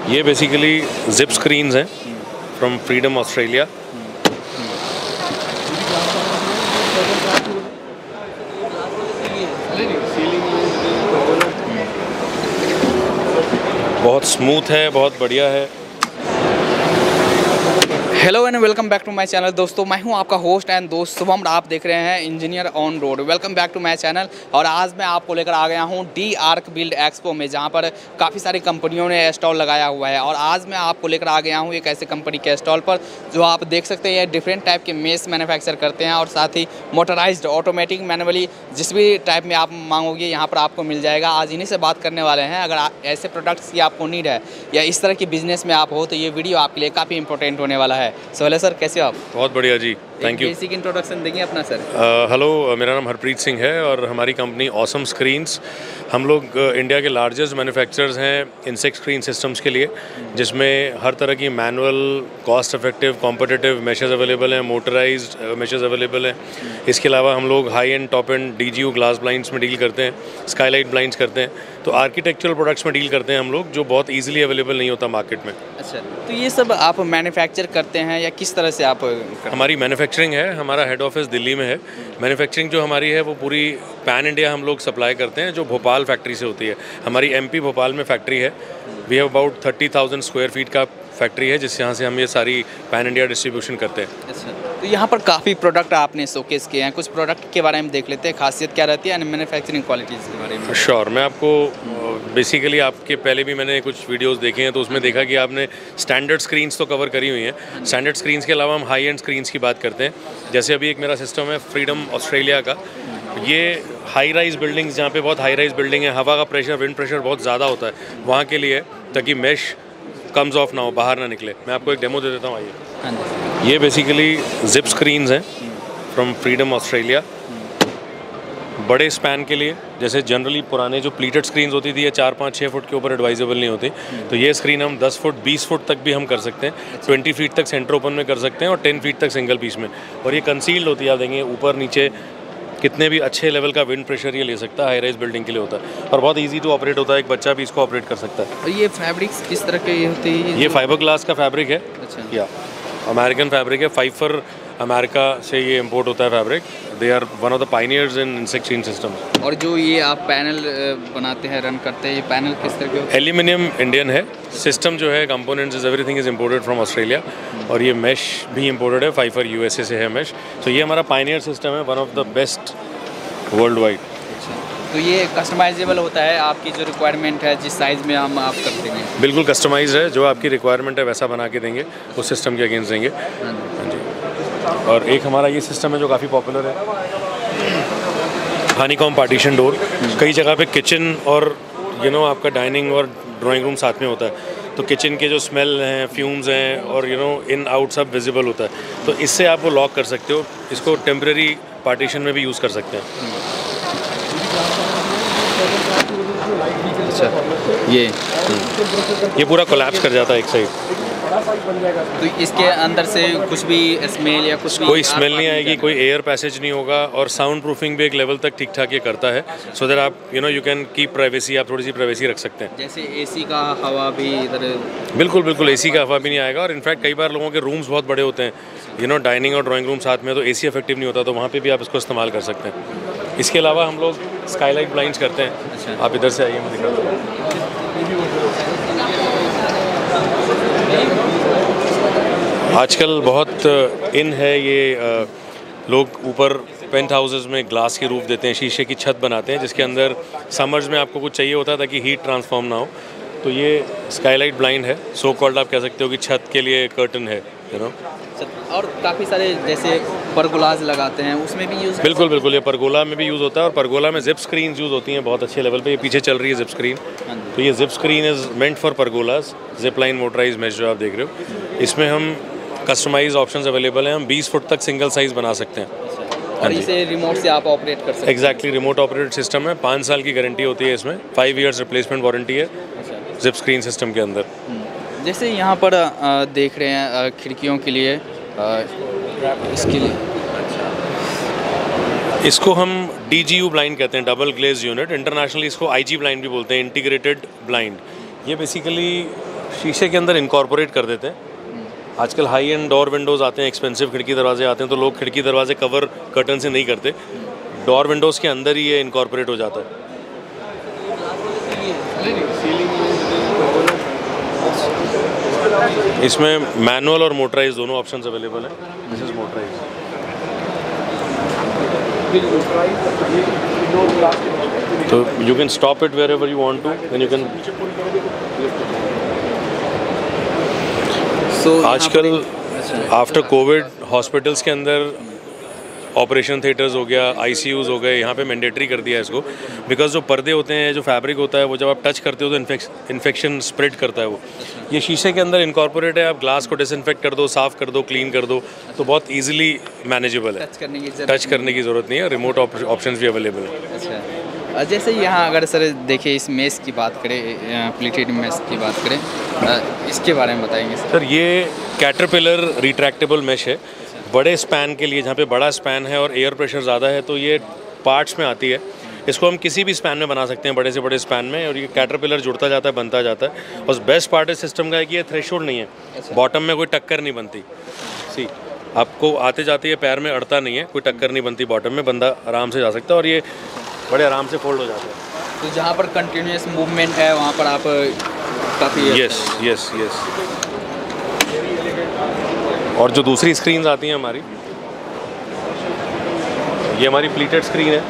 ये basically zip screens हैं from freedom Australia. बहुत स्मूथ है, बहुत बढ़िया है। Hello and welcome back to my channel. दोस्तों मैं हूं आपका होस्ट एंड दोस्त शुभम। आप देख रहे हैं engineer on road. Welcome back to my channel. और आज मैं आपको लेकर आ गया हूं डी आर्क बिल्ड एक्सपो में, जहां पर काफ़ी सारी कंपनियों ने स्टॉल लगाया हुआ है। और आज मैं आपको लेकर आ गया हूं एक ऐसे कंपनी के स्टॉल पर जो आप देख सकते हैं डिफरेंट टाइप के मेस मैन्युफैक्चर करते हैं और साथ ही मोटराइज्ड, ऑटोमेटिक, मैनुअली जिस भी टाइप में आप मांगोगे यहाँ पर आपको मिल जाएगा। आज इन्हीं से बात करने वाले हैं। अगर ऐसे प्रोडक्ट्स की आपको नीड है या इस तरह की बिजनेस में आप हो तो ये वीडियो आपके लिए काफ़ी इंपॉर्टेंट होने वाला है। सो हेलो सर, कैसे हो आप? बहुत बढ़िया जी, थैंक यू। बेसिक इंट्रोडक्शन देंगे अपना सर। हेलो, मेरा नाम हरप्रीत सिंह है और हमारी कंपनी ऑसम स्क्रीन्स, हम लोग इंडिया के लार्जेस्ट मैन्युफैक्चरर्स हैं इंसेक्ट स्क्रीन सिस्टम्स के लिए, जिसमें हर तरह की manual, cost effective, competitive meshes available हैं, मोटराइज्ड मेशेस अवेलेबल हैं। इसके अलावा हम लोग high and, top and DGU glass blinds में डील करते हैं, स्काईलाइट ब्लाइंड्स करते हैं, तो आर्किटेक्चरल प्रोडक्ट्स में डील करते हैं हम लोग, जो बहुत ईजिली अवेलेबल नहीं होता मार्केट में। अच्छा, तो ये सब आप मैन्युफैक्चर करते हैं या किस तरह से आप? हमारी मैन्युफैक्चरिंग है, हमारा हेड ऑफिस दिल्ली में है। मैन्युफैक्चरिंग जो हमारी है वो पूरी पैन इंडिया हम लोग सप्लाई करते हैं, जो भोपाल फैक्ट्री से होती है। हमारी MP भोपाल में फैक्ट्री है। We have about 30,000 square feet का फैक्ट्री है, जिस यहाँ से हम ये सारी पैन इंडिया डिस्ट्रीब्यूशन करते हैं। अच्छा, तो यहाँ पर काफ़ी प्रोडक्ट आपने शोकेस किए हैं। कुछ प्रोडक्ट के बारे में देख लेते हैं, खासियत क्या रहती है मैन्युफैक्चरिंग क्वालिटीज़ के बारे में। श्योर, मैं आपको बेसिकली आपके पहले भी मैंने कुछ वीडियोस देखे हैं, तो उसमें देखा कि आपने स्टैंडर्ड स्क्रीन्स तो कवर करी हुई हैं। स्टैंडर्ड स्क्रीन्स के अलावा हम हाई एंड स्क्रीन्स की बात करते हैं। जैसे अभी एक मेरा सिस्टम है फ्रीडम ऑस्ट्रेलिया का, ये हाई राइज बिल्डिंग्स, जहाँ पे बहुत हाई राइज बिल्डिंग है, हवा का प्रेशर, विंड प्रेशर बहुत ज़्यादा होता है, वहाँ के लिए, ताकि मेश कम्स ऑफ ना हो, बाहर ना निकले। मैं आपको एक डेमो दे देता हूँ, आइए। ये बेसिकली जिप स्क्रीन्स हैं फ्रॉम फ्रीडम ऑस्ट्रेलिया, बड़े स्पैन के लिए। जैसे जनरली पुराने जो प्लीटेड स्क्रीन्स होती थी, ये 4, 5, 6 फुट के ऊपर एडवाइजेबल नहीं होती, तो ये स्क्रीन हम 10 फुट, 20 फुट तक भी हम कर सकते हैं। 20 फीट तक सेंटर ओपन में कर सकते हैं और 10 फीट तक सिंगल पीस में। और ये कंसील्ड होती है, आप देखेंगे ऊपर नीचे कितने भी अच्छे लेवल का विंड प्रेशर ये ले सकता है। हाई राइज बिल्डिंग के लिए होता है और बहुत ईजी टू ऑपरेट होता है, एक बच्चा भी इसको ऑपरेट कर सकता है। और ये फैब्रिक्स किस तरह के होते हैं? ये फाइबर ग्लास का फैब्रिक है। अच्छा, या अमेरिकन फैब्रिक है। फाइबर अमेरिका से ये इंपोर्ट होता है fabric. They are one of the pioneers in insect screen system. और जो ये आप पैनल बनाते हैं, रन करते हैं, ये पैनल किस तरह के? एल्यूमिनियम इंडियन है। सिस्टम जो है, components, everything is imported from Australia. और ये मैश भी इम्पोर्टेड है, फाइबर USA से है मैश। तो ये हमारा पायनियर सिस्टम है, one of the best world wide. तो ये कस्टमाइजेबल होता है, आपकी जो रिक्वायरमेंट है जिस साइज़ में हम आप कर देंगे? बिल्कुल कस्टमाइज है, जो आपकी रिक्वायरमेंट है वैसा बना के देंगे, उस सिस्टम के अगेंस्ट देंगे। हाँ जी। और एक हमारा ये सिस्टम है जो काफ़ी पॉपुलर है, हनीकॉम पार्टीशन डोर। कई जगह पे किचन और आपका डाइनिंग और ड्राइंग रूम साथ में होता है, तो किचन के जो स्मेल हैं, फ्यूम्स हैं और इन आउट सब विजिबल होता है, तो इससे आप वो लॉक कर सकते हो। इसको टेम्परेरी पार्टीशन में भी यूज़ कर सकते हैं। अच्छा, ये पूरा कोलैप्स कर जाता है एक साइड। तो इसके अंदर से कुछ भी स्मेल या कुछ भी? कोई स्मेल नहीं आएगी, कोई एयर पैसेज नहीं होगा और साउंड प्रूफिंग भी एक लेवल तक ठीक ठाक ये करता है, सो दैट आप यू कैन कीप प्राइवेसी, आप थोड़ी सी प्राइवेसी रख सकते हैं। जैसे AC का हवा भी इधर? बिल्कुल बिल्कुल, AC का हवा भी नहीं आएगा। और इनफैक्ट कई बार लोगों के रूम्स बहुत बड़े होते हैं, डाइनिंग और ड्राइंग रूम साथ में, तो AC इफेक्टिव नहीं होता, तो वहाँ पे भी आप इसको इस्तेमाल कर सकते हैं। इसके अलावा हम लोग स्काईलाइट ब्लाइंड्स करते हैं। अच्छा, आप इधर से आइए, मैं दिखाता हूँ। आजकल बहुत इन है ये, लोग ऊपर पेंट हाउसेस में ग्लास के रूफ देते हैं, शीशे की छत बनाते हैं, जिसके अंदर समर्स में आपको कुछ चाहिए होता है ताकि हीट ट्रांसफॉर्म ना हो, तो ये स्काईलाइट ब्लाइंड है। सो कॉल्ड आप कह सकते हो कि छत के लिए कर्टन है, और काफ़ी सारे जैसे परगोलाज लगाते हैं, उसमें भी यूज़? बिल्कुल बिल्कुल, ये परगोला में भी यूज़ होता है और परगोला में जिप स्क्रीन यूज़ होती हैं बहुत अच्छे लेवल पे। ये पीछे चल रही है जिप स्क्रीन, तो ये zip screen is meant for pergolas, zip line motorise mesh जो आप देख रहे हो। इसमें हम कस्टमाइज ऑप्शंस अवेलेबल हैं, हम 20 फुट तक सिंगल साइज़ बना सकते हैं। और इसे रिमोट से आप ऑपरेट कर सकते हैं? एग्जैक्टली, रिमोट ऑपरेटेड सिस्टम है। 5 साल की गारंटी होती है इसमें, 5 ईयर्स रिप्लेसमेंट वारंटी है जिप स्क्रीन सिस्टम के अंदर। जैसे यहाँ पर देख रहे हैं खिड़कियों के लिए, इसके लिए इसको हम DGU ब्लाइंड कहते हैं, डबल ग्लेज यूनिट। इंटरनेशनली इसको IG ब्लाइंड भी बोलते हैं, इंटीग्रेटेड ब्लाइंड। ये बेसिकली शीशे के अंदर इनकॉर्पोरेट कर देते हैं। आजकल हाई एंड डोर विंडोज़ आते हैं, एक्सपेंसिव खिड़की दरवाजे आते हैं, तो लोग खिड़की दरवाजे कवर कर्टन से नहीं करते, डोर विंडोज़ के अंदर ही ये इनकॉर्पोरेट हो जाता है। इसमें मैनुअल और मोटराइज दोनों ऑप्शंस अवेलेबल हैं। This is motorise. तो you can stop it wherever you want to, then you can. आजकल आफ्टर कोविड हॉस्पिटल्स के अंदर ऑपरेशन थिएटर्स हो गया, आईसीयूज़ हो गए, यहाँ पे मैंडेटरी कर दिया है इसको, बिकॉज जो पर्दे होते हैं, जो फैब्रिक होता है, वो जब आप टच करते हो तो इन्फेक्शन स्प्रेड करता है वो। ये शीशे के अंदर इनकॉर्पोरेट है, आप ग्लास को डिसइंफेक्ट कर दो, साफ़ कर दो, क्लीन कर दो, तो बहुत ईजिली मैनेजेबल है। टच करने की ज़रूरत नहीं है, रिमोट ऑप्शन भी अवेलेबल है। अच्छा, जैसे यहाँ अगर सर देखिए इस मेश की बात करें, प्लेटेड मेश की बात करें, इसके बारे में बताएंगे सर। ये कैटरपिलर रिट्रैक्टेबल मेश है, बड़े स्पैन के लिए, जहाँ पे बड़ा स्पैन है और एयर प्रेशर ज़्यादा है, तो ये पार्ट्स में आती है। इसको हम किसी भी स्पैन में बना सकते हैं, बड़े से बड़े स्पैन में, और ये कैटरपिलर जुड़ता जाता है, बनता जाता है। और बेस्ट पार्ट इस सिस्टम का है कि ये थ्रेशोल्ड नहीं है, बॉटम में कोई टक्कर नहीं बनती। सी आपको आते जाते ये पैर में अड़ता नहीं है, कोई टक्कर नहीं बनती बॉटम में, बंदा आराम से जा सकता है और ये बड़े आराम से फोल्ड हो जाता है। तो जहाँ पर कंटिन्यूस मूवमेंट है वहाँ पर आप काफ़ी यस यस यस। और जो दूसरी स्क्रीन्स आती हैं हमारी, ये हमारी प्लीटेड स्क्रीन है,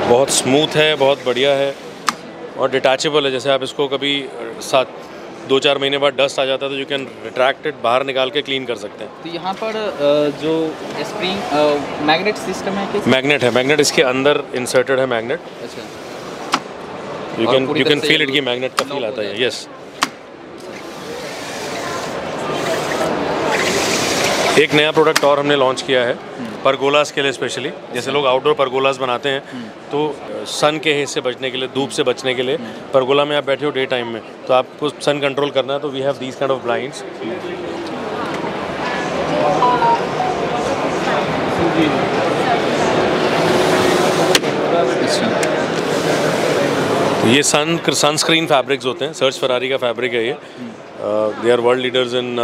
बहुत स्मूथ है, बहुत बढ़िया है और डिटैचेबल है। जैसे आप इसको कभी 2-4 महीने बाद डस्ट आ जाता है तो यू कैन रिट्रैक्ट इट, बाहर निकाल के क्लीन कर सकते हैं। तो यहाँ पर जो स्प्रिंग मैग्नेट सिस्टम है क्या? मैग्नेट है, मैग्नेट इसके अंदर इंसर्टेड है मैग्नेट। अच्छा, यू कैन फील इट, कि मैग्नेट का फील आता है। यस। एक नया प्रोडक्ट और हमने लॉन्च किया है परगोलास के लिए स्पेशली। जैसे लोग आउटडोर परगोलास बनाते हैं, तो सन के हेज से बचने के लिए, धूप से बचने के लिए, परगोला में आप बैठे हो डे टाइम में, तो आपको सन कंट्रोल करना है, तो we have these kind of blinds. ये सनस्क्रीन फैब्रिक्स होते हैं, सर्च फरारी का फैब्रिक है ये। They are world leaders in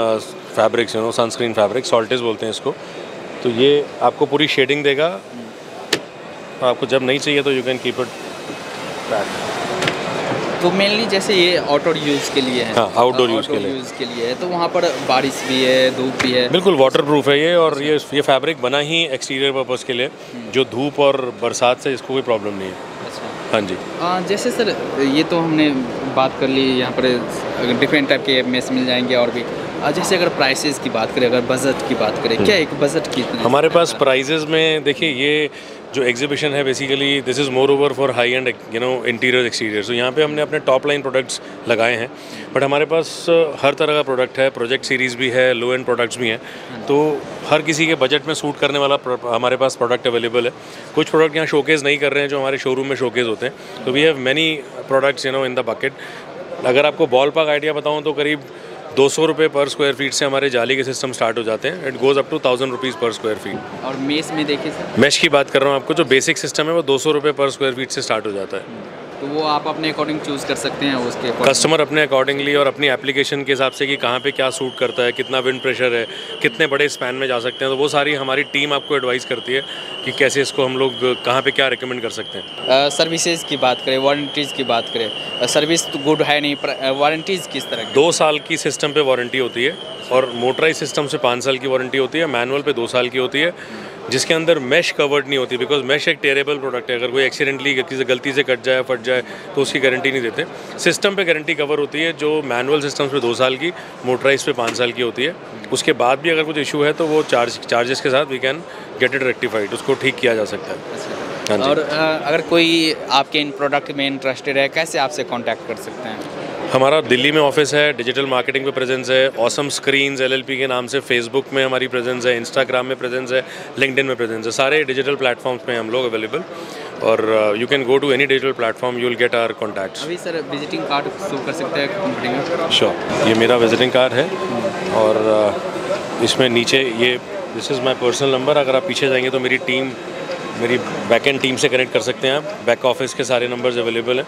fabrics, you know, sunscreen fabric, Soltis बोलते हैं इसको। तो ये आपको पूरी शेडिंग देगा, तो आपको जब नहीं चाहिए तो you can keep it back. तो मेनली जैसे ये आउटडोर यूज़ के लिए है। हाँ, आउटडोर यूज़ के लिए है, तो वहाँ पर बारिश भी है, धूप भी है। बिल्कुल वाटर प्रूफ है ये, और ये फैब्रिक बना ही एक्सटीरियर पर्पज़ के लिए, जो धूप और बरसात से इसको कोई प्रॉब्लम नहीं है। हाँ जी। जैसे सर ये तो हमने बात कर ली, यहाँ पर डिफरेंट टाइप के मेस मिल जाएंगे और भी। जैसे अगर प्राइसेस की बात करें, अगर बजट की बात करें, क्या एक बजट कितना हमारे पास प्राइजेज़ में? देखिए, ये जो एग्जीबिशन है basically this is more over for high and, you know, interior exterior. तो यहाँ पे हमने अपने टॉप लाइन प्रोडक्ट्स लगाए हैं, बट हमारे पास हर तरह का प्रोडक्ट है, प्रोजेक्ट सीरीज़ भी है, लो एंड प्रोडक्ट्स भी हैं, तो हर किसी के बजट में सूट करने वाला हमारे पास प्रोडक्ट अवेलेबल है। कुछ प्रोडक्ट यहाँ शोकेस नहीं कर रहे हैं, जो हमारे शोरूम में शोकेस होते हैं, तो we have many products, you know, in the bucket. अगर आपको बॉल पार्क आइडिया बताऊँ तो करीब 200 रुपये पर स्क्वायर फीट से हमारे जाली के सिस्टम स्टार्ट हो जाते हैं। It goes up to 1000 rupees per square feet. और मेश में देखिए सर, मेश की बात कर रहा हूँ आपको, जो बेसिक सिस्टम है वो 200 रुपये पर स्क्वायर फीट से स्टार्ट हो जाता है। तो वो आप अपने अकॉर्डिंग चूज़ कर सकते हैं, उसके कस्टमर अपने अकॉर्डिंगली और अपनी एप्लीकेशन के हिसाब से कि कहाँ पे क्या सूट करता है, कितना विंड प्रेशर है, कितने बड़े स्पैन में जा सकते हैं, तो वो सारी हमारी टीम आपको एडवाइस करती है कि कैसे इसको हम लोग कहाँ पे क्या रिकमेंड कर सकते हैं। सर्विसेज की बात करें, वारंटीज़ की बात करें, सर्विस तो गुड है नहीं, वारंटीज़ किस तरह की? 2 साल की सिस्टम पे वारंटी होती है, और मोटराइज सिस्टम से 5 साल की वारंटी होती है, मैनुअल पे 2 साल की होती है, जिसके अंदर मैश कवर्ड नहीं होती, बिकॉज मैश एक टेरेबल प्रोडक्ट है। अगर कोई एक्सीडेंटली गलती से कट जाए, फट जाए, तो उसकी गारंटी नहीं देते। सिस्टम पे गारंटी कवर होती है, जो मैनुअल सिस्टम्स पे 2 साल की, मोटराइज पे 5 साल की होती है। उसके बाद भी अगर कुछ इशू है तो वो चार्जेस के साथ we can get it rectified, उसको ठीक किया जा सकता है। और अगर कोई आपके इन प्रोडक्ट में इंटरेस्टेड है, कैसे आपसे कॉन्टैक्ट कर सकते हैं? हमारा दिल्ली में ऑफिस है, डिजिटल मार्केटिंग पे प्रेजेंस है, ऑसम स्क्रीन्स LLP के नाम से फेसबुक में हमारी प्रेजेंस है, इंस्टाग्राम में प्रेजेंस है, लिंक्डइन में प्रेजेंस है, सारे डिजिटल प्लेटफॉर्म्स पे हम लोग अवेलेबल। और you can go to any digital platform, you will get our contacts. अभी सर विजिटिंग कार्ड शो कर सकते हैं कंपनी में? श्योर, ये मेरा विजिटिंग कार्ड है, और इसमें नीचे ये this is my personal number. अगर आप पीछे जाएंगे तो मेरी बैकएंड टीम से कनेक्ट कर सकते हैं आप। बैक ऑफिस के सारे नंबर्स अवेलेबल हैं,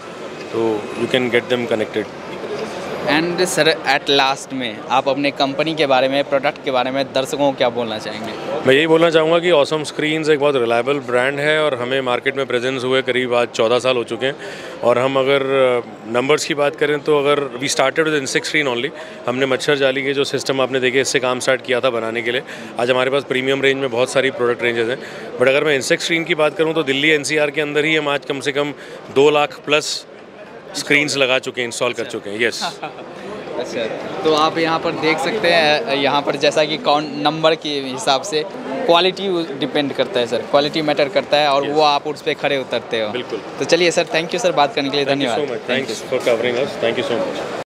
तो you can get them connected. And sir at last में आप अपने कंपनी के बारे में, प्रोडक्ट के बारे में दर्शकों को क्या बोलना चाहेंगे? मैं यही बोलना चाहूँगा कि ऑसम स्क्रीन्स एक बहुत रिलायबल ब्रांड है और हमें मार्केट में प्रेजेंस हुए करीब आज 14 साल हो चुके हैं। और हम अगर नंबर्स की बात करें तो अगर we started with insect screen only, हमने मच्छर जाली के जो सिस्टम आपने देखे इससे काम स्टार्ट किया था बनाने के लिए। आज हमारे पास प्रीमियम रेंज में बहुत सारी प्रोडक्ट रेंजेस हैं, बट अगर मैं इंसेक्ट स्क्रीन की बात करूँ तो दिल्ली एनसीआर के अंदर ही हम आज कम से कम 2 लाख प्लस स्क्रीन्स लगा चुके हैं, इंस्टॉल कर चुके हैं। यस। अच्छा, तो आप यहाँ पर देख सकते हैं, यहाँ पर जैसा कि काउंट नंबर के हिसाब से क्वालिटी डिपेंड करता है सर, क्वालिटी मैटर करता है और वो आप उस पर खड़े उतरते हो। बिल्कुल। तो चलिए सर, थैंक यू सर, बात करने के लिए धन्यवाद। Thanks for covering us, thank you so much.